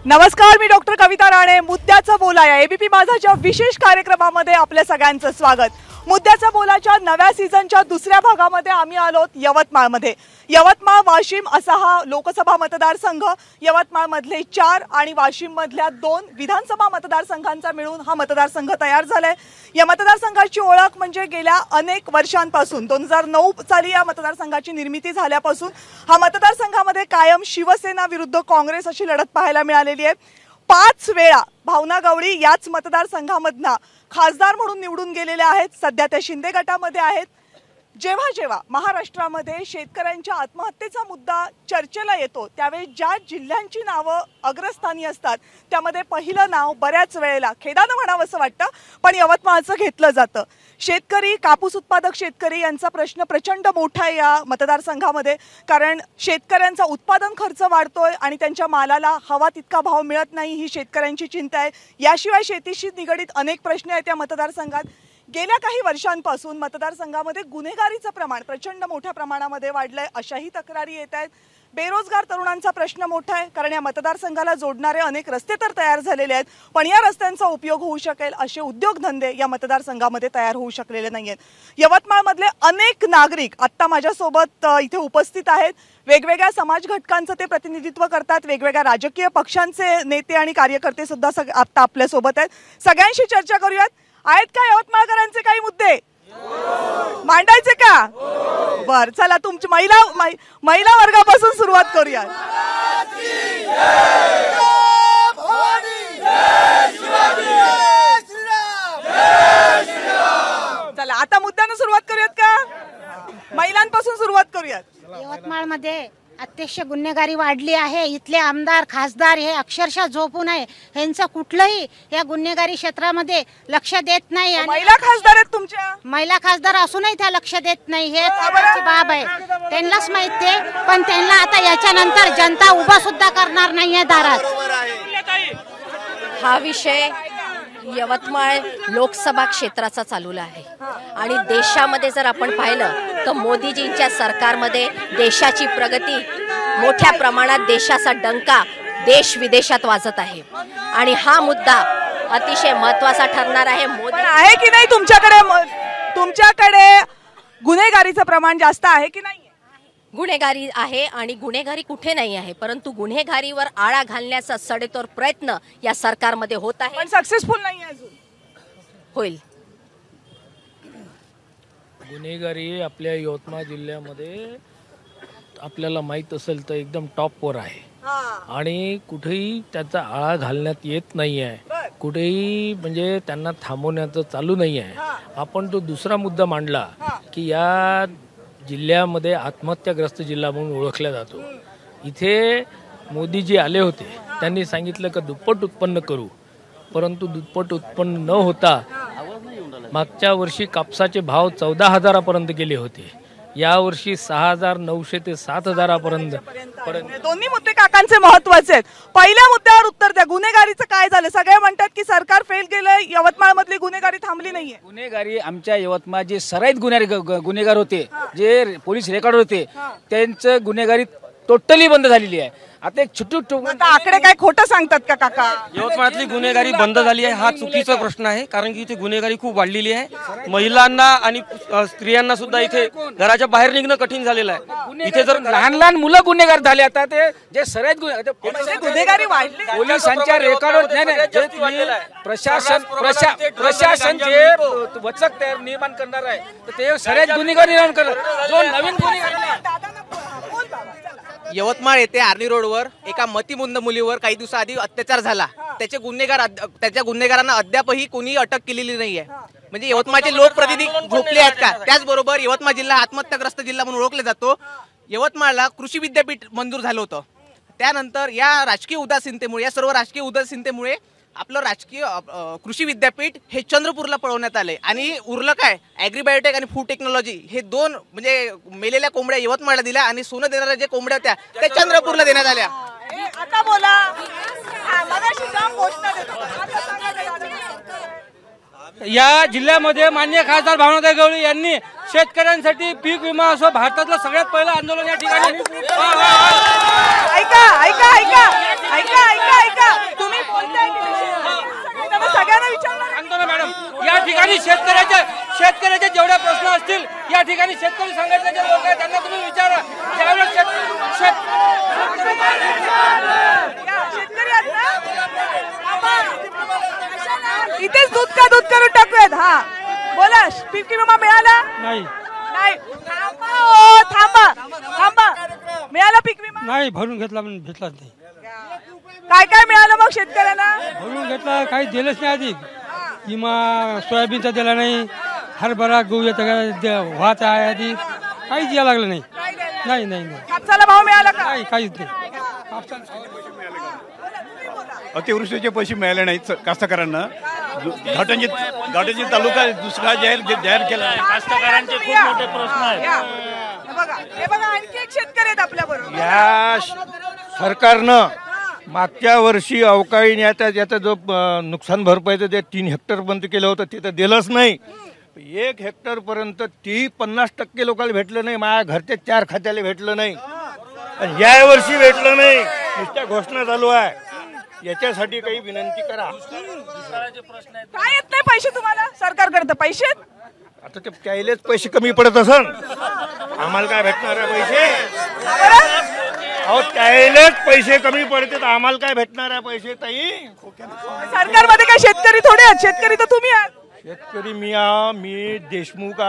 नमस्कार, मी डॉक्टर कविता राणे. मुद्द्याचं बोला या एबीपी माझाच्या विशेष कार्यक्रमामध्ये आपल्या सगळ्यांचं स्वागत. मुद्द्याचं बोलाच्या नव्या सीझनच्या दुसऱ्या भागामध्ये आम्ही आलोत यवतमाळमध्ये. यवतमाळ वाशिम असा हा लोकसभा मतदारसंघ, यवतमाळमधले 4 आणि वाशिममधल्या 2 विधानसभा मतदारसंघांचा मिळून हा मतदारसंघ तयार झालाय. या मतदारसंघाची ओळख म्हणजे गेल्या अनेक वर्षांपासून 2009 साली या मतदारसंघाची निर्मिती झाल्यापासून हा मतदारसंघामध्ये कायम शिवसेना विरुद्ध काँग्रेस अशी लढत पाहायला मिळालेली आहे. 5 वेळा भावना गवळी याच मतदारसंघामधना खासदार म्हणून निवडून गेलेले आहेत. सध्या ते शिंदे गटामध्ये आहेत. जेव्हा जेव्हा महाराष्ट्रामध्ये शेतकऱ्यांच्या आत्महत्येचा मुद्दा चर्चेला येतो त्यावेळी ज्या जिल्ह्यांची नावं अग्रस्थानी असतात त्यामध्ये पहिलं नाव बऱ्याच वेळेला खेदानं म्हणावं असं वाटतं पण यवतमाळचं घेतलं जातं. शेतकरी, कापूस उत्पादक शेतकरी यांचा प्रश्न प्रचंड मोठा आहे या मतदारसंघामध्ये, कारण शेतकऱ्यांचा उत्पादन खर्च वाढतोय आणि त्यांच्या मालाला हवा तितका भाव मिळत नाही, ही शेतकऱ्यांची चिंता आहे. याशिवाय शेतीशी निगडीत अनेक प्रश्न आहेत या मतदारसंघात. गेल्या काही वर्षांपासून मतदारसंघामध्ये गुन्हेगारीचं प्रमाण प्रचंड मोठ्या प्रमाणामध्ये वाढलंय, अशाही तक्रारी येत आहेत. बेरोजगार तरुणांचा प्रश्न मोठा आहे, कारण या मतदारसंघाला जोडणारे अनेक रस्ते तर तयार झालेले आहेत पण या रस्त्यांचा उपयोग होऊ शकेल असे उद्योगधंदे या मतदारसंघामध्ये तयार होऊ शकलेले नाहीयेत. यवतमाळमधले अनेक नागरिक आत्ता माझ्यासोबत इथे उपस्थित आहेत. वेगवेगळ्या समाज घटकांचं ते प्रतिनिधित्व करतात. वेगवेगळ्या राजकीय पक्षांचे नेते आणि कार्यकर्ते सुद्धा आत्ता आपल्यासोबत आहेत. सगळ्यांशी चर्चा करूयात. आहेत का यवतमाळकरांचे काही मुद्दे मांडायचे का? बर, चला तुमची महिला वर्गापासून सुरुवात करूया. चला आता मुद्द्यानं सुरुवात करूयात का? महिलांपासून सुरुवात करूयात. यवतमाळमध्ये अत्यंत गुन्हेगारी वाढली आहे. इथले आमदार खासदार हे अक्षरशः झोपून आहे. ह्यांचं कुठलंही या गुन्हेगारी क्षेत्रामध्ये लक्ष देत नाही. महिला खासदार आहेत तुमच्या? महिला खासदार असूनही त्या लक्ष देत नाही, हे खबरची बाब आहे. त्यांनाच माहिती आहे पण त्यांना आता याच्यानंतर जनता उभा सुद्धा करणार नाहीये दारात. हा विषय यवतमाळ लोकसभा क्षेत्राचा चालूला आहे आणि देशामध्ये जर आपण पाहिलं तर मोदीजींच्या सरकारमध्ये देशाची प्रगती मोठ्या प्रमाणात, देशाचा डंका देश विदेशात वाजत आहे आणि हा मुद्दा अतिशय महत्त्वाचा ठरणार आहे. मोदी आहे की नाही तुमच्याकडे गुन्हेगारीचं प्रमाण जास्त आहे की नाही? गुन्हेगारी आहे आणि गुन्हेगारी कुठे नाही आहे, परंतु गुन्हेगारीवर आळा घालण्याचा सडेतोड प्रयत्न या सरकारमध्ये होत आहे पण सक्सेसफुल नाही अजून. होईल. गुन्हेगारी आपल्या यवतमाळ जिल्ह्यामध्ये आपल्याला माहित असेल तर एकदम टॉपवर आहे आणि कुठेही त्याचा आळा घालण्यात येत नाही आहे. कुठेही म्हणजे त्यांना थांबवण्याचं चालू नाही आहे. आपण तो दुसरा मुद्दा मांडला की या जिल्ह्यामध्ये आत्महत्याग्रस्त जिल्हा म्हणून ओळखला जातो. इथे मोदीजी आले होते, त्यांनी सांगितलं की दुप्पट उत्पन्न करू, परंतु दुप्पट उत्पन्न न होता मागच्या वर्षी कापसाचे भाव 14,000पर्यंत गेले होते. यावर्षी 6,900 ते 7,000पर्यंत. दोन्ही मुद्दे काकांचे महत्त्वाचे आहेत. पहिल्या मुद्द्यावर उत्तर द्या. गुन्हेगारीचं काय झालं? सगळे म्हणतात की सरकार फेल केलंय, यवतमाळमधली गुन्हेगारी थांबली नाहीये. गुन्हेगारी आमच्या यवतमाळ जे सराईत गुन्हेगार होते, जे पोलीस रेकॉर्ड होते, त्यांचं गुन्हेगारी टोटली बंद झालेली आहे. आता एक छोटू आकडे काय खोटं सांगतात का काका? यवतमाळातली गुन्हेगारी बंद झाली आहे हा चुकीचा प्रश्न आहे, कारण की इथे गुन्हेगारी खूप वाढलेली आहे. महिलांना आणि स्त्रियांना सुद्धा इथे घराच्या बाहेर निघणं कठीण झालेलं आहे. इथे जर लहान लहान मुलं गुन्हेगार झाले. आता ते जे सराईत गुन्हेगारी वाढली, पोलिसांच्या रेकॉर्डवर प्रशासन जे वचक तयार निर्माण करणार आहे तर ते सराईत गुन्हेगार निर्माण करणार. जो नवीन गुन्हेगार यवतमाळ येथे आर्ली रोडवर एका मतिमंद मुलीवर काही दिवसाआधी अत्याचार झाला. त्याच्या गुन्हेगारांना अद्यापही कोणी अटक केलेली नाहीये. म्हणजे यवतमाळचे लोकप्रतिनिधी झोपले आहेत का? त्याचबरोबर यवतमाळ जिल्हा आत्महत्याग्रस्त जिल्हा म्हणून ओळखला जातो. यवतमाळला कृषी विद्यापीठ मंजूर झालं होतं. त्यानंतर या राजकीय उदासीनतेमुळे, या सर्व राजकीय उदासीनतेमुळे आपलं राजकीय कृषी विद्यापीठ हे चंद्रपूरला पळवण्यात आले आणि उरलं काय, ॲग्रीबायोटेक आणि फूड टेक्नॉलॉजी हे 2 म्हणजे मेलेल्या कोंबड्या यवतमाळला दिल्या आणि सोनं देणाऱ्या जे कोंबड्या होत्या त्या चंद्रपूरला देण्यात आल्या. आता बोला. या जिल्ह्यामध्ये माननीय खासदार भावनाताई गवळी यांनी शेतकऱ्यांसाठी पीक विमा असो भारतातलं सगळ्यात पहिलं आंदोलन या ठिकाणी ऐका ऐका ऐका ऐका ऐका ऐका तुम्ही बोलताय की नाही? सगळ्यांना विचारणार सांगतो ना मॅडम, या ठिकाणी शेतकऱ्याचे जेवढे प्रश्न असतील या ठिकाणी शेतकरी संघटनेचे लोक आहेत त्यांना तुम्ही विचारा. त्यावेळेस शेतकरी आहेत ना? इथेच दूध करून टाकूयात. हा बोला, पीक विमा मिळाला नाही नाही? थांबा हो, थांबा थांबा. मिळाला पीक विमा? नाही, भरून घेतला पण भेटलाच नाही. काय काय मिळालं मग शेतकऱ्यांना? भरून घेतला, काही दिलंच नाही. आधी विमा सोयाबीनचा दिला नाही, हरभरा गहू व्हाचा आहे, आधी काहीच द्यायला लागलं नाही. नाही नाही नाही, कापसाला भाव मिळाला का? काही काहीच नाही. अतिवृष्टीचे पैसे मिळाले नाहीत कास्तकारांना. घाटंजी तालुका दुष्काळ जाहीर केला. कास्तकारांचे खूप मोठे प्रश्न आहेत. हे बघा आणखी एक शेतकरी आहेत आपल्या बरोबर. या सरकारनं मागच्या वर्षी अवकाळी याचा जो नुकसान भरपाईचं जे 3 हेक्टर पर्यंत केलं होतं ते तर दिलंच नाही. 1 हेक्टर पर्यंत ती 50% लोकांना भेटलं नाही. माझ्या घरच्या 4 खात्याला भेटलं नाही आणि या वर्षी भेटलं नाही. नुसत्या घोषणा चालू आहे. याच्यासाठी काही विनंती करा. काय येत नाही पैसे तुम्हाला सरकारकडे? पैसे आता ते त्यालेच पैसे कमी पडत असन, आम्हाला काय भेटणार आहे पैसे? अहो त्यालेच पैसे कमी पडते तर आम्हाला काय भेटणार आहे पैसे? ताई, सरकारमध्ये काय शेतकरी थोडे आहेत? शेतकरी तर तुम्ही आहात. शेतकरी मी देशमुख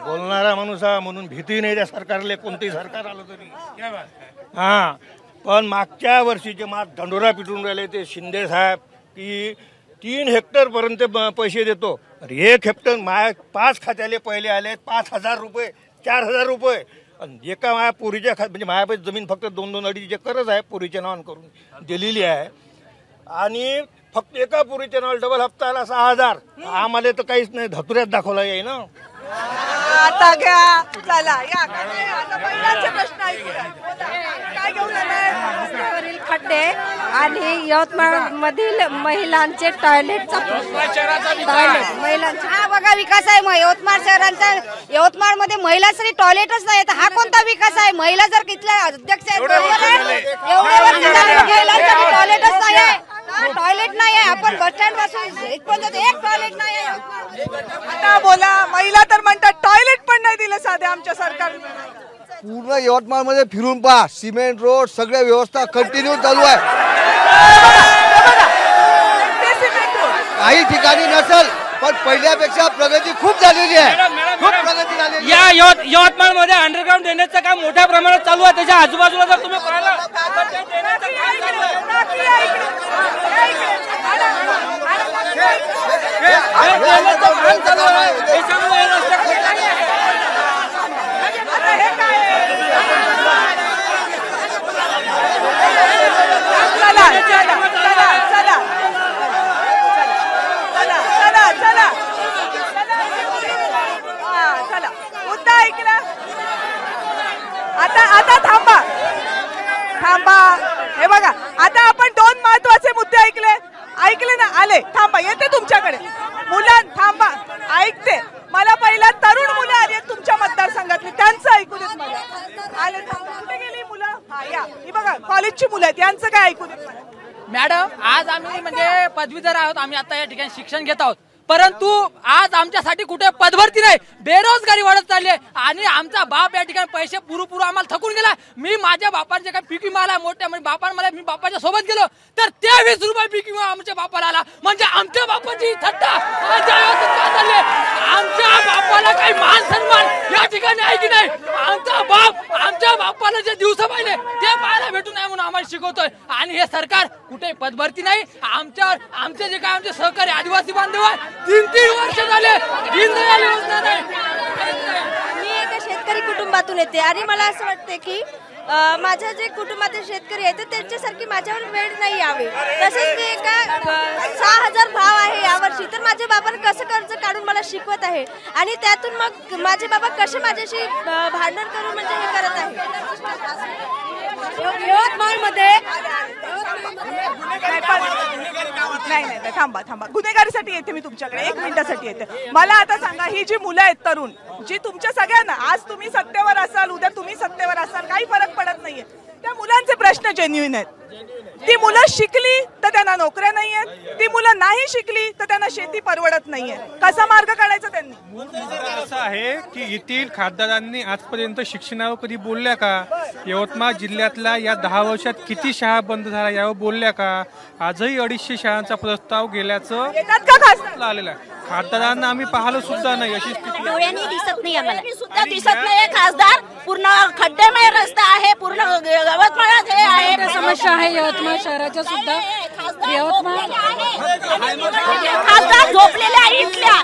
बोलणारा माणूस आहे म्हणून भीती नाही त्या सरकारले. कोणतेही सरकार आलं तरी. हा, पण मागच्या वर्षीचे दंडोरा पिटून राहिले ते शिंदे साहेब की 3 हेक्टर पर्यंत पैसे देतो. 1 हेक्टर 5 खात्याले पहिले आले 5,000 रुपये, 4,000 रुपये. आणि एका माझ्या पोरीच्या म्हणजे माझ्यापाशी जमीन फक्त 2-2 अडीच एकरच आहे, पोरीच्या नावानं करून दिलेली आहे. आणि फक्त एका पोरीच्या नावाला डबल हप्ता आला 6,000. आम्हाला तर काहीच नाही, धतुऱ्यात दाखवला आहे ना. आता घ्या, चला या. आता महिलांचे प्रश्न ऐकूया. काय घेऊन आलाय? रस्त्यावरील खड्डे आणि यवतमाळ मधील महिलांचे टॉयलेटचा महिलांचा हा बघा विकास आहे. मग यवतमाळ शहरांचा, यवतमाळ मध्ये महिलांसाठी टॉयलेटच नाही. तर हा कोणता विकास आहे? महिला जर तिथल्या अध्यक्ष आहेत, एवढे वर्ष झाले महिलांसाठी टॉयलेटच नाही आहे. टॉयलेट नाही आहे. आपण बस स्टँड पासून इथपर्यंत एक टॉयलेट नाही आहे. आता बोला, महिला तर म्हणतात टॉयलेट पण नाही दिलं साधे आमच्या सरकारने. पूर्ण यवतमाळ मध्ये फिरून पहा, सिमेंट रोड सगळ्या व्यवस्था कंटिन्यू चालू आहे. काही ठिकाणी नसेल पण पहिल्यापेक्षा प्रगती खूप झालेली आहे. खूप प्रगती झालेली या यवतमाळ मध्ये अंडरग्राऊंड देण्याचं काम मोठ्या प्रमाणात चालू आहे. त्याच्या आजूबाजूला जर तुम्ही पाहिलं मुद्दा ऐकला. आता थांबा थांबा. हे बघा, आता आपण 2 महत्वाचे मुद्दे ऐकले ना. आले, थांबा, येते तुमच्याकडे. मुलं थांबा, ऐकते. मला पहिला तरुण मुलं आली आहेत तुमच्या मतदारसंघातली, त्यांचं ऐकू देत मला. आले, थांबा. कुठे गेली मुलं? हा या. ही बघा कॉलेजची मुलं आहेत, यांचं काय ऐकू देत मला. मॅडम, आज आम्ही म्हणजे पदवीधर आहोत. आम्ही आता या ठिकाणी शिक्षण घेत आहोत. परंतु आज आमच्यासाठी कुठे पदभरती नाही, बेरोजगारी वाढत चालली आहे. आणि आमचा बाप या ठिकाणी पैसे पुरू आम्हाला थकून गेला. मी माझ्या बापांचे काय पीक विमा आला मोठ्या म्हणजे बापांना, मी बापाच्या सोबत गेलो तर 23 रुपये पीक विमा आमच्या बापाला आला. म्हणजे आमच्या बापाची थट्टा आमच्या बापाला काही मान सन्मान या ठिकाणी आहे की नाही? आमच्या बापाला जे दिवस पाहिले ते पाहायला भेटू नये म्हणून आम्हाला शिकवतोय. आणि हे सरकार कुठे पदभरती नाही. आमचे जे काय आमचे सहकारी आदिवासी बांधव आहे 3-3 वर्ष झाले दीनदयाल योजना नाही. मी एका शेतकरी कुटुंबातून येते आणि मला असं वाटते की माझ्या जे कुटुंबातील शेतकरी आहेत त्यांच्यासारखी माझ्यावर वेळ नाही यावी. तसेच मी एका 6,000 भाव आहे यावर्षी, तर माझ्या बाबांना कसं कर्ज काढून मला शिकवत आहे आणि त्यातून मग माझे बाबा कसे माझ्याशी भांडण करून म्हणजे हे करत आहे. यवतमाळमध्ये नाही थांबा गुन्हेगारीसाठी येते मी तुमच्याकडे 1 मिनिटासाठी येते. मला आता सांगा, ही जी मुलं आहेत तरुण, जी तुमच्या सगळ्यांना, आज तुम्ही सत्तेवर असाल, उद्या तुम्ही सत्तेवर असाल, काही फरक पडत नाहीये, त्या मुलांचे प्रश्न जेन्युइन आहेत. ती मुलं शिकली तर त्यांना नोकऱ्या नाही आहेत, ती मुलं नाही शिकली तर त्यांना शेती परवडत नाहीये. कसा मार्ग काढायचा त्यांनी? असं आहे की येथील खासदारांनी आजपर्यंत शिक्षणावर कधी बोलल्या का? यवतमाळ जिल्ह्यातल्या या 10 वर्षात किती शाळा बंद झाल्या यावर बोलल्या का? आजही 250 शाळांचा प्रस्ताव गेल्याचं आलेला आहे. खासदारांना आम्ही पाहिलं सुद्धा नाही, अशी स्थिती डोळ्यांनी दिसत नाही आम्हाला सुद्धा दिसत नाही. खासदार पूर्ण खड्डेमय रस्ता आहे, पूर्ण यवतमाळात हे आहे, समस्या आहे यवतमाळ शहराच्या सुद्धा. यवतमाळ खासदार झोपलेल्या आहे इथल्या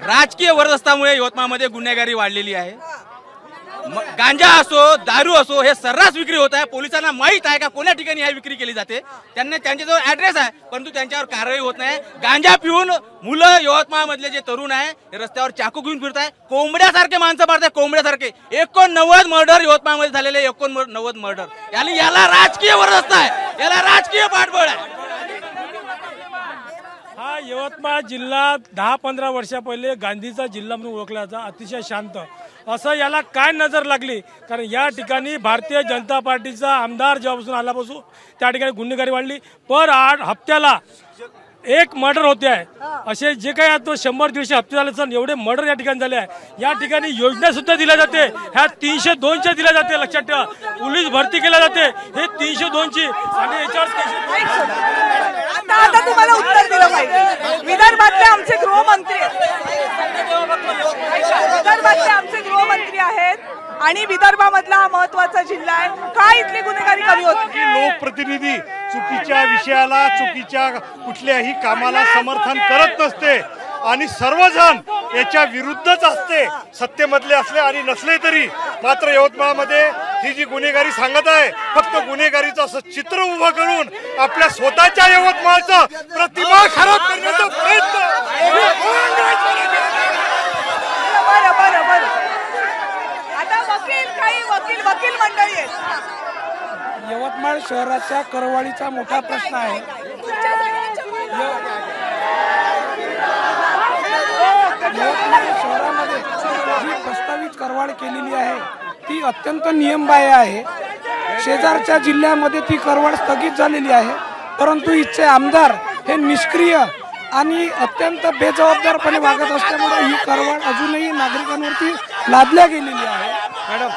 राजकीय वरदस्तामुळे यवतमाळमध्ये गुन्हेगारी वाढलेली आहे. गांजा असो, दारू असो, हे सर्रास विक्री होत आहे. पोलिसांना माहित आहे का कोण्या ठिकाणी ही विक्री केली जाते. त्यांना त्यांच्याजवळ ऍड्रेस आहे, परंतु त्यांच्यावर कारवाई होत नाही. गांजा पिऊन मुलं यवतमाळ मधले जे तरुण आहे हे रस्त्यावर चाकू घेऊन फिरत आहे, कोंबड्यासारखे माणसं मारत आहे, कोंबड्यासारखे. 89 मर्डर यवतमाळमध्ये झालेले, 89 मर्डर. याला राजकीय वरदस्त आहे, याला राजकीय पाठबळ आहे. हा यवतमाळ जिल्हा 10-15 वर्षा पहिले गांधीचा जिल्हा म्हणून ओळखला जातो, अतिशय शांत. असं याला काय नजर लागली? कारण या ठिकाणी भारतीय जनता पार्टीचा आमदार जेव्हापासून आल्यापासून त्या ठिकाणी गुन्हेगारी वाढली. पर हप्त्याला 1 मर्डर होते आहे. असे जे काही आता 100-150 हप्ते झाले सण, एवढे मर्डर या ठिकाणी झाले आहे. या ठिकाणी योजना सुद्धा दिल्या जाते, ह्या 302च्या दिल्या जाते. लक्षात ठेवा, पोलीस भरती केल्या जाते, हे 302ची. आणि आता तुम्हाला उत्तर दिलं पाहिजे. विदर्भातले आमचे गृहमंत्री आहेत आणि विदर्भामधला हा महत्वाचा जिल्हा आहे. काय इथली गुन्हेगारी कमी होती? लोकप्रतिनिधी चुकीच्या विषयाला, चुकीच्या कुठल्याही कामाला समर्थन करत नसते आणि सर्वजण याच्या विरुद्धच असते, सत्तेमधले असले आणि नसले तरी. मात्र यवतमाळमध्ये ही जी गुन्हेगारी सांगत आहे, फक्त गुन्हेगारीचं असं चित्र उभं करून आपल्या स्वतःच्या यवतमाळचं प्रतिमा खराब करण्याचा प्रयत्न. बरं आता वकील मंडळी आहेत. यवतमाळ शहराच्या करवाळीचा मोठा प्रश्न आहे. यवतमाळ शहरामध्ये जी प्रस्तावित करवाढ केलेली आहे ती अत्यंत नियमबाह्य आहे. शेजारच्या जिल्ह्यामध्ये ती करवाढ स्थगित झालेली आहे, परंतु इथचे आमदार हे निष्क्रिय आणि अत्यंत बेजबाबदारपणे वागत असल्यामुळे ही करवाढ अजूनही नागरिकांवरती लादल्या गेलेली आहे. मॅडम,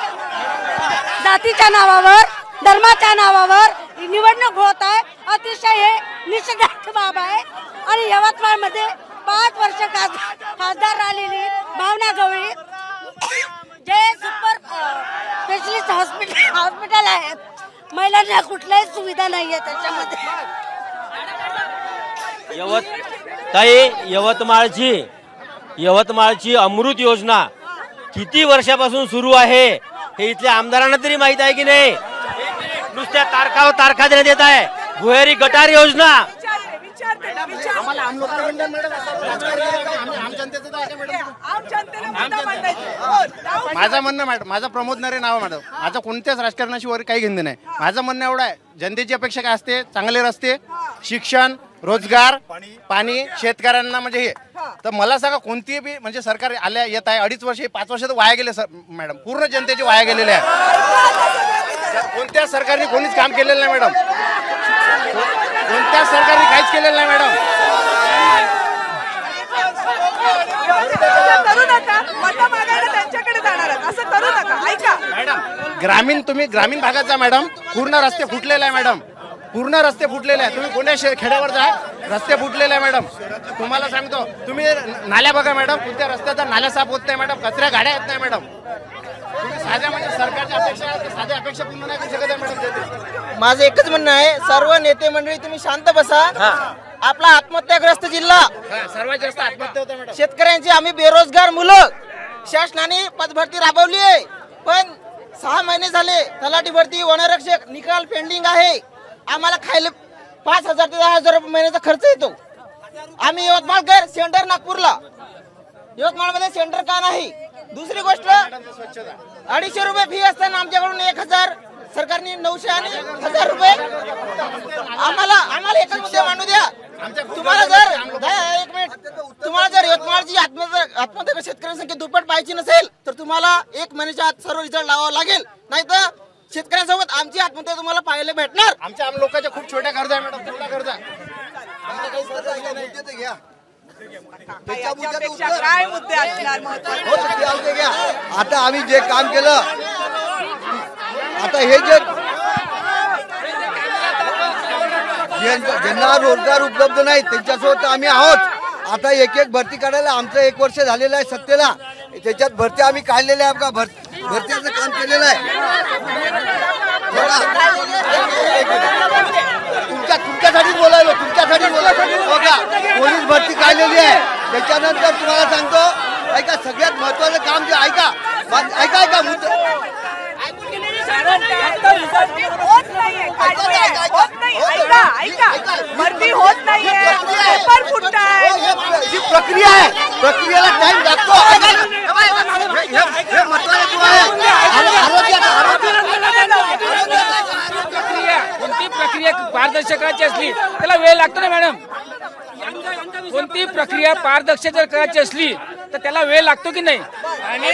जातीच्या नावावर, धर्माच्या नावावर निवडणूक होत आहे, अतिशय हे निषेधार्ह बाब आहे. आणि यवतमाळमध्ये 5 वर्ष खासदार राहिलेली भावना गवळी, जे सुपर स्पेशलिस्ट हॉस्पिटल आहे, महिलांना कुठल्याही सुविधा नाही आहे त्याच्यामध्ये. यवतमाळची अमृत योजना किती वर्षापासून सुरू आहे हे इथल्या आमदारांना तरी माहित आहे की नाही? नुसत्या तारखा देण्यात येत आहे. भुयारी गटार योजना, माझं म्हणणं मॅडम, माझा प्रमोद नरे नाव मॅडम, माझं कोणत्याच राजकारणाशी वर काही घेणं नाही. माझं म्हणणं एवढं आहे, जनतेची अपेक्षा काय असते? चांगले रस्ते, शिक्षण, रोजगार, पाणी, शेतकऱ्यांना. म्हणजे हे तर मला सांगा, कोणती बी म्हणजे सरकार आल्या येत आहे 2.5 वर्ष, 5 वर्ष तर वाया गेले सर मॅडम, पूर्ण जनतेचे वाया गेलेले आहे. कोणत्या सरकारने कोणीच काम केलेलं नाही मॅडम, कोणत्या सरकारने काहीच केलेलं नाही मॅडम. त्यांच्याकडे जाणार असं करू नका. ऐका मॅडम, तुम्ही ग्रामीण भागात जा मॅडम, पूर्ण रस्ते फुटलेले आहे मॅडम, पूर्ण रस्ते फुटलेले आहे. तुम्ही कोणत्या खेड्यावर जा, रस्ते फुटलेले आहे मॅडम. तुम्हाला सांगतो, तुम्ही नाल्या बघा मॅडम, कोणत्या रस्त्याचा नाल्या साफ होत नाही मॅडम, कचऱ्या गाड्या येत नाही मॅडम. तुम्ही साध्या म्हणजे सरकारच्या अपेक्षा, साध्या अपेक्षा पूर्ण नाही करू शकत आहे मॅडम. माझं एकच म्हणणं आहे, सर्व नेते मंडळी तुम्ही शांत बसा. आपला आत्महत्याग्रस्त जिल्हा, सर्वात जास्त आत्महत्या होते मॅडम. शेतकऱ्यांची, आम्ही बेरोजगार मुलं, शासनाने पदभरती राबवली आहे, पण 6 महिने झाले तलाठी भरती, वनरक्षक निकाल पेंडिंग आहे. आम्हाला खायला 5,000 ते 10,000 रुपये महिन्याचा खर्च येतो. आम्ही यवतमाळकर, सेंटर नागपूरला, यवतमाळमध्ये सेंटर का नाही? दुसरी गोष्ट 250 रुपये फी असताना आमच्याकडून 1000 सरकारने 900 आणि 1000 रुपये आम्हाला एकच मुद्दे मांडू द्या. तुम्हाला जर एक मिनिट तुम्हाला जर यवतमाळची आत्महत्या शेतकऱ्यांची संख्या दुप्पट पाहायची नसेल तर तुम्हाला 1 महिन्याच्या आत सर्व रिझल्ट लावावा लागेल. नाही तर शेतकऱ्यांसोबत आमची आत्महत्या तुम्हाला पाहायला भेटणार. आमच्या लोकांच्या खूप छोट्या कर्ज आहे मॅडम, छोटा कर्ज आहे. काय मुद्दे असणार महत्त्वाचे? आता आम्ही जे काम केलं, आता हे जे ज्यांना रोजगार उपलब्ध नाही त्यांच्यासोबत आम्ही आहोत. आता एक भरती काढायला आमचं 1 वर्ष झालेलं आहे सत्तेला. त्याच्यात भरती आम्ही काढलेल्या आहे का? भरतीचं काम केलेलं आहे. तुमच्यासाठीच बोलायलो, तुमच्यासाठी बघा पोलीस भरती काढलेली आहे. त्याच्यानंतर तुम्हाला सांगतो ऐका, सगळ्यात महत्वाचं काम जे ऐका भरती होत नाहीये, पेपर फुटताय. जी प्रक्रिया आहे, प्रक्रियेला टाइम लागतो. हे महत्वाचं कोणती प्रक्रिया पारदर्शकाची असली त्याला वेळ लागतो ना मॅडम. कोणती प्रक्रिया पारदर्शक जर करायची असली तर त्याला वेळ लागतो की नाही. आणि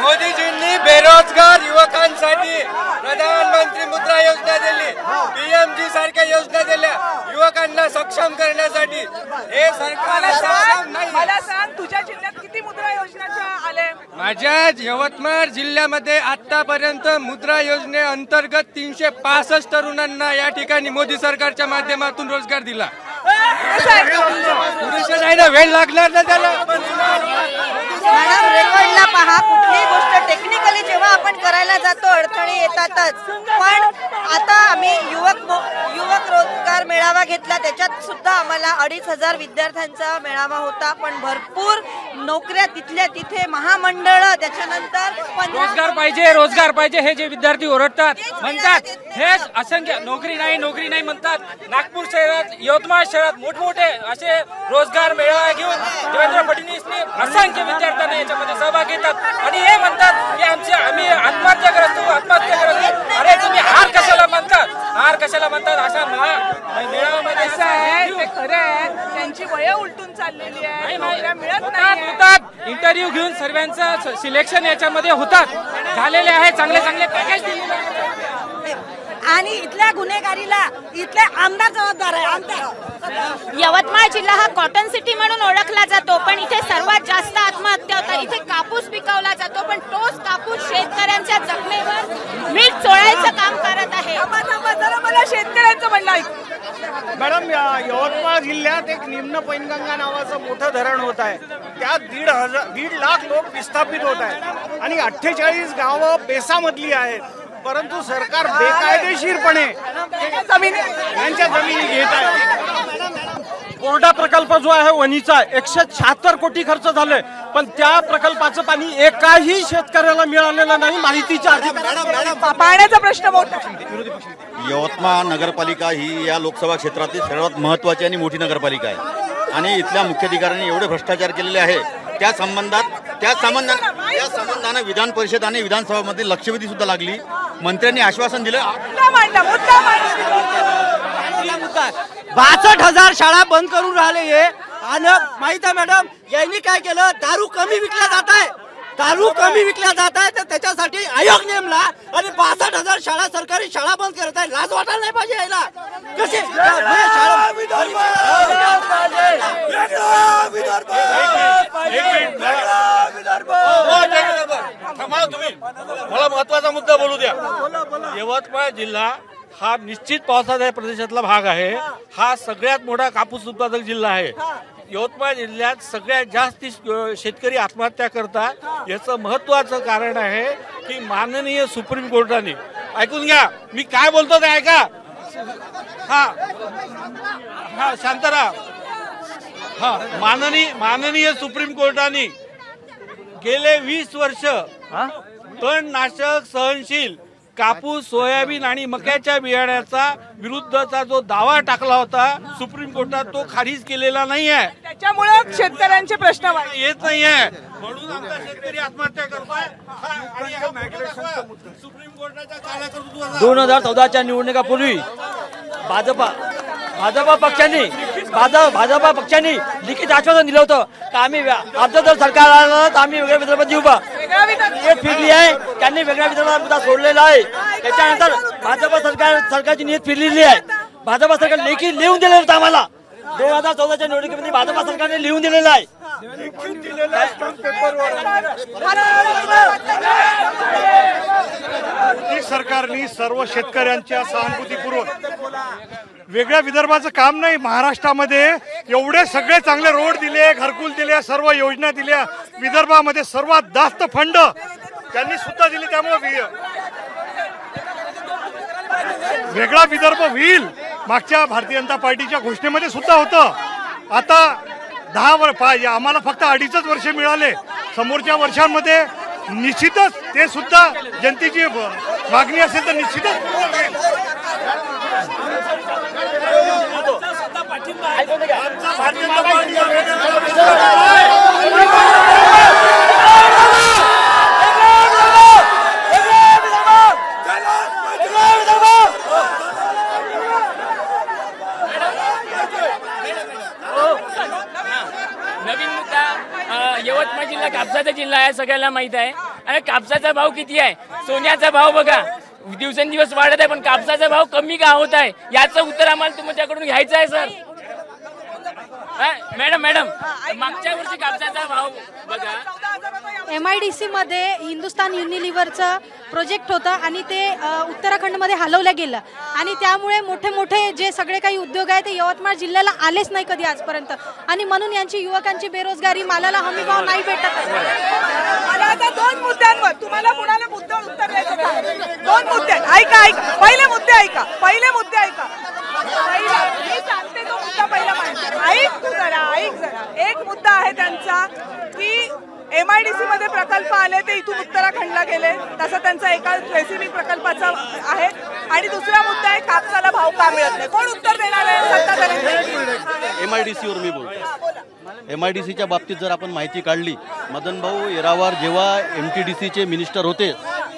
मोदीजींनी बेरोजगार युवकांसाठी प्रधानमंत्री मुद्रा योजना दिली, पीएमजी सारख्या योजना दिल्या युवकांना सक्षम करण्यासाठी. हे सरकार सक्षम नाही. मला सांग, तुझ्या जिल्ह्यात किती मुद्रा योजनाच्या आले? माझ्या यवतमाळ जिल्ह्यामध्ये आतापर्यंत मुद्रा योजनेअंतर्गत 365 तरुणांना या ठिकाणी मोदी सरकारच्या माध्यमातून रोजगार दिला. पुरुष नाही ना, वेळ लागणार ना त्याला. मॅडम रेकॉर्डला पहा, कुठलीही गोष्ट टेक्निकली जेव्हा आपण करायला जातो अडथळे येतातच. पण आता आम्ही युवक रोजगार मेळावा घेतला, त्याच्यात सुद्धा आम्हाला 2500 विद्यार्थ्यांचा मेळावा होता. पण भरपूर नोकऱ्या तिथल्या तिथे, महामंडळ, त्याच्यानंतर रोजगार पाहिजे हे जे विद्यार्थी ओरडतात म्हणतात, हे असंख्य नोकरी नाही म्हणतात. नागपूर शहरात, यवतमाळ शहरात मोठमोठे असे रोजगार मेळावा घेऊन देवेंद्र फडणवीसने असंख्य विद्यार्थ्यांना याच्यामध्ये सहभाग घेतात आणि हे म्हणतात की आम्ही आत्महत्याग्रस्त. अरे तुम्ही हार कशाला म्हणतात अशा मेळाव्यामध्ये असं आहे, ते खरं आहे. त्यांची वय उलटून चाललेली आहे, नोकऱ्या मिळत नाही. इंटरव्ह्यू घेऊन सर्वांचं सिलेक्शन याच्यामध्ये होतात, झालेले आहे. चांगले पॅकेज दिलेले आणि इथल्या गुन्हेगारीला इथले आमदार जबाबदार आहे. आमदार यवतमाळ जिल्हा हा कॉटन सिटी म्हणून ओळखला जातो, पण इथे सर्वात जास्त आत्महत्या होतात. इथे कापूस पिकवला जातो, पण तोच कापूस शेतकऱ्यांच्या जखमेवर मीठ चोळायचं काम करत आहे. मला शेतकऱ्यांचं म्हणणं ऐक. मॅडम, यवतमाळ जिल्ह्यात एक निम्न पैनगंगा नावाचं मोठं धरण होत आहे. त्यात 1.5 लाख लोक विस्थापित होत आहेत आणि 48 गावं बेसामधली आहेत. परंतु सरकार बेकायदेशीरपणे यांच्या जमिनी घेत आहे. कोरडा प्रकल्प जो आहे वणीचा 176 कोटी खर्च झाले, पण त्या प्रकल्पाचं पाणी एकाही शेतकऱ्याला मिळालेलं नाही. माहितीच्या पाण्याचा प्रश्न मोठा. यवतमाळ नगरपालिका ही या लोकसभा क्षेत्रातील सर्वात महत्त्वाची आणि मोठी नगरपालिका आहे आणि इथल्या मुख्याधिकाऱ्यांनी एवढे भ्रष्टाचार केलेले आहे. त्या संबंधाने विधान परिषद आणि विधानसभामध्ये लक्षवेधी सुद्धा लागली. मंत्र्यांनी आश्वासन दिलं. 62,000 शाळा बंद करून राहिले हे. आणि माहित आहे मॅडम, यांनी काय केलं, दारू कमी विकल्या जात आहे तर त्याच्यासाठी आयोग नेमला आणि 62,000 शाळा, सरकारी शाळा बंद करत आहे. लाज वाटायला नाही पाहिजे यायला. कसे मला महत्वाचा मुद्दा बोलू द्या. यवतमाळ जिल्हा हा निश्चित पावसाच्या प्रदेशातला भाग आहे. हा सगळ्यात मोठा कापूस उत्पादक जिल्हा आहे. यवतमाळ जिल्ह्यात सगळ्यात जास्त शेतकरी आत्महत्या करतात. याचं महत्वाचं कारण आहे की माननीय सुप्रीम कोर्टाने, ऐकून घ्या मी काय बोलतो ते ऐका. हा शांत राहा. माननीय सुप्रीम कोर्टाने गेले 20 वर्ष तणनाशक सहनशील कापूस, सोयाबीन आणि मक्याच्या बियाण्याचा विरुद्धचा जो दावा टाकला होता सुप्रीम कोर्टात, तो खारिज केलेला नाही आहे. त्याच्यामुळे शेतकऱ्यांचे प्रश्न येत नाहीये म्हणून आमचा शेतकरी आत्महत्या करतोय. आणि हा मुद्दा सुप्रीम कोर्टाच्या काळाकरून 2014च्या निवडणुकापूर्वी भाजपा पक्षांनी लिखित आश्वासन दिलं होतं की आम्ही आमचं जर सरकार आलं तर आम्ही वेगळ्या विदर्भात येऊ बा. नियत फिरली आहे, त्यांनी वेगळ्या विदर्भात मुद्दा सोडलेला आहे. त्याच्यानंतर भाजपा सरकारची नियत फिरलेली आहे. भाजपा सरकार लेखी लिहून दिलेलं होतं आम्हाला 2014च्या निवडणुकीमध्ये भाजपा सरकारने लिहून दिलेलं आहे. सरकारने सर्व शेतकऱ्यांच्या सहानुभूतीपूर्वक वेगळ्या विदर्भाचं काम नाही, महाराष्ट्रामध्ये एवढे सगळे चांगले रोड दिले, घरकुल दिले, सर्व योजना दिल्या. विदर्भामध्ये सर्वात जास्त फंड त्यांनी सुद्धा दिले. त्यामुळे वेगळा विदर्भ होईल मागच्या भारतीय जनता पार्टीच्या घोषणेमध्ये सुद्धा होतं. आता 10 वर्ष आम्हाला फक्त 2.5 वर्ष मिळाले. समोरच्या वर्षांमध्ये निश्चितच ते सुद्धा जनतेची मागणी असेल तर निश्चितच नवीन मुद्दा यवतमाळ जिल्हा कापसाचा जिल्हा आहे, सगळ्यांना माहित आहे. आणि कापसाचा भाव किती आहे? सोन्याचा भाव बघा दिवसेंदिवस वाढत आहे, पण कापसाचा भाव कमी का होत आहे याचं उत्तर आम्हाला तुमच्याकडून घ्यायचं आहे सर. मॅडम मागच्या वर्षी कापसाचा भाव बघा. MIDC मध्ये हिंदुस्तान युनिलिव्हरचं प्रोजेक्ट होतं आणि ते उत्तराखंडमध्ये हलवलं गेलं आणि त्यामुळे मोठे मोठे जे सगळे काही उद्योग आहेत ते यवतमाळ जिल्ह्याला आलेच नाही कधी आजपर्यंत. आणि म्हणून यांची युवकांची बेरोजगारी, मालाला हमी भाव नाही भेटत. मला आता 2 मुद्द्यांवर तुम्हाला कुणाला उत्तर द्यायचं का? 2 मुद्दे ऐका. पहिले मुद्दे ऐका. मी सांगते तो मुद्दा पहिला मांडते. ऐक जरा. एक मुद्दा आहे त्यांचा की MIDC मध्ये प्रकल्प आले ते इथून उत्तराखंडला गेले, तसा त्यांचा एका रेसिपी प्रकल्पाचा आहे. आणि दुसरा मुद्दा आहे कापसाला भाव का मिळत नाही. कोण उत्तर देणार आहे? सत्ताधाऱ्यांनी. MIDC वर मी बोलतो. MIDCच्या बाबतीत जर आपण माहिती काढली, मदन भाऊ येरावार जेव्हा MTDCचे मिनिस्टर होते,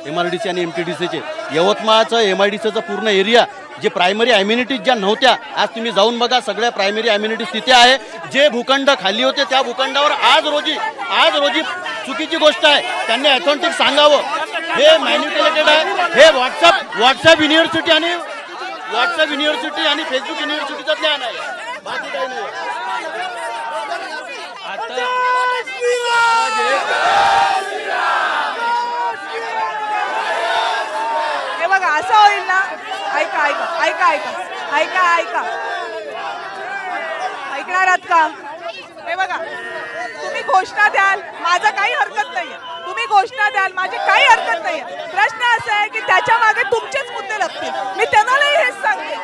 MRDC आणि MTDCचे, यवतमाळचं MIDCचं पूर्ण एरिया जे प्रायमरी ॲम्युनिटीज ज्या नव्हत्या, आज तुम्ही जाऊन बघा सगळ्या प्रायमरी ॲम्युनिटीज तिथे आहे. जे भूखंड खाली होते त्या भूखंडावर आज रोजी चुकीची गोष्ट आहे. त्यांनी ऑथेंटिक सांगावं. हे मॅन्युप्युलेटेड आहे. हे व्हॉट्सअप युनिव्हर्सिटी आणि फेसबुक युनिव्हर्सिटीचं ज्ञान आहे, बाकी काही नाही. हे बघा असं होईल ना. ऐका. ऐकणार आहात का? हे बघा, तुम्ही घोषणा द्याल, माझं काही हरकत नाहीये. तुम्ही घोषणा द्याल, माझी काही हरकत नाहीये. प्रश्न असा आहे की त्याच्या मागे तुमचेच मुद्दे लागतील. मी त्यांनाही हेच सांगते,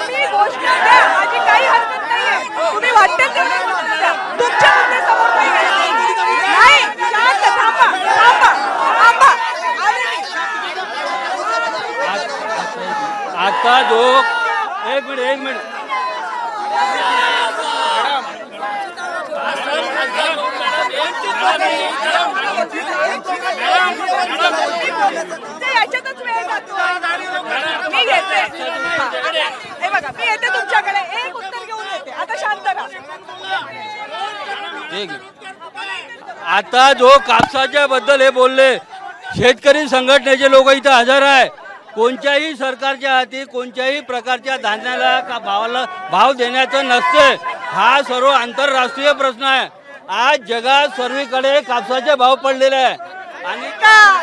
तुम्ही घोषणा द्या, माझी काही हरकत नाहीये. तुम्ही वाटेल तेवढे घोषणा द्या, तुमचे मुद्दे समोर नाही. शांत थांबा. आता जो एक मिनिट याच्यातच वेळ जातो. मी घेते. हे बघा, मी येते तुमच्याकडे, एक उत्तर घेऊन येते. आता शांत राहा. आता जो कापसाच्या बद्दल हे बोलले, शेतकरी संघटनेचे लोक इथं हजर आहे. कोणत्याही सरकारच्या हाती कोणत्याही प्रकारच्या धान्याला का भाव देण्याचं नसते. हा सर्व आंतरराष्ट्रीय प्रश्न आहे. आज जगात सर्वीकडे कापसाचे भाव पडलेले आहे आणि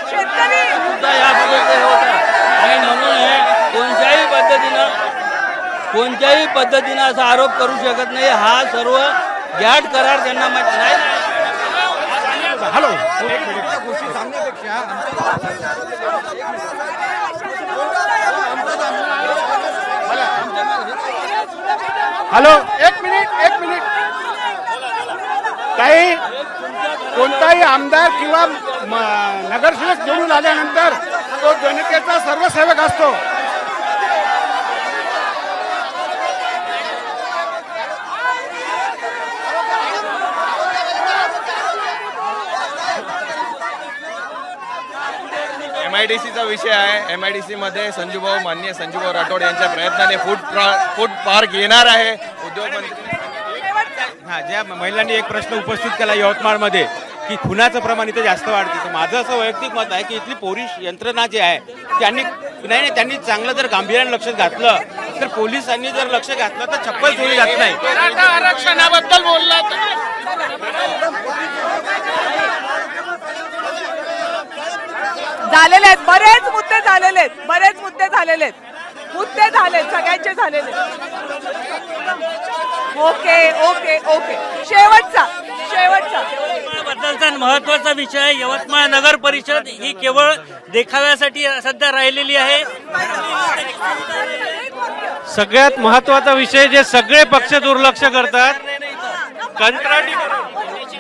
शेतकरी सुद्धा यामध्ये होत आहे. आणि म्हणून हे कोणत्याही पद्धतीनं असा आरोप करू शकत नाही. हा सर्व गॅट करार त्यांना नाही. हॅलो, हॅलो, एक मिनिट. कोणताही आमदार किंवा नगरसेवक निवडून आल्यानंतर तो जनतेचा सर्वसेवक असतो. MIDCचा विषय आहे. MIDC मध्ये माननीय संजूभाऊ राठोड यांच्या प्रयत्नाने फूड पार्क येणार आहे. उद्योगमंत्री ज्या महिलांनी एक प्रश्न उपस्थित केला यवतमाळमध्ये की खुनाचं प्रमाण इथे जास्त वाढते, तर माझं असं वैयक्तिक मत आहे की इथली पोलीस यंत्रणा जी आहे त्यांनी चांगलं जर गांभीर्याने लक्ष घातलं, तर पोलिसांनी जर लक्ष घातलं तर चप्पल चोरी जात नाही. आरक्षणाबद्दल बोलला झालेले आहेत बरेच मुद्दे झालेले आहेत सगळ्यांचे झालेले. ओके शेवटचा बद्दलचा महत्वाचा विषय यवतमाळ नगर परिषद ही केवळ देखाव्यासाठी सध्या राहिलेली आहे. सगळ्यात महत्वाचा विषय जे सगळे पक्ष दुर्लक्ष करतात, कंत्राटी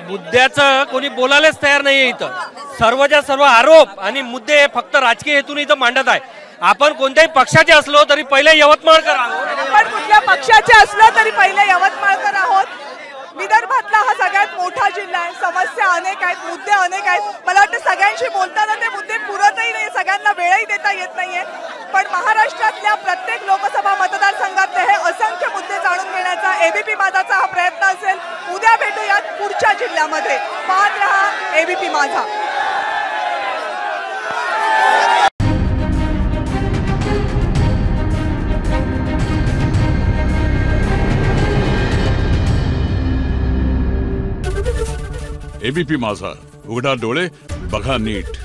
मुद्द्याचं कोणी बोलायलाच तयार नाहीये. इथं सर्वच्या सर्व आरोप आणि मुद्दे फक्त राजकीय हेतून इथं मांडत आहे. आपण कोणत्याही पक्षाचे असलो तरी पहिले यवतमाळकर आहोत. आपण कुठल्या पक्षाचे असलो तरी पहिले यवतमाळकर आहोत. विदर्भातला हा सगळ्यात मोठा जिल्हा आहे. समस्या अनेक आहेत, मुद्दे अनेक आहेत. मला वाटतं सगळ्यांशी बोलताना ते मुद्दे पुरतही नाही, सगळ्यांना वेळही देता येत नाहीये. पण महाराष्ट्रातल्या प्रत्येक लोकसभा मतदारसंघातले हे असंख्य मुद्दे जाणून घेण्याचा ABP माझाचा हा प्रयत्न असेल. उद्या भेटूयात पुढच्या जिल्ह्यामध्ये. पाहत रहा ABP माझा. ABP माझा, उघडा डोळे बघा नीट.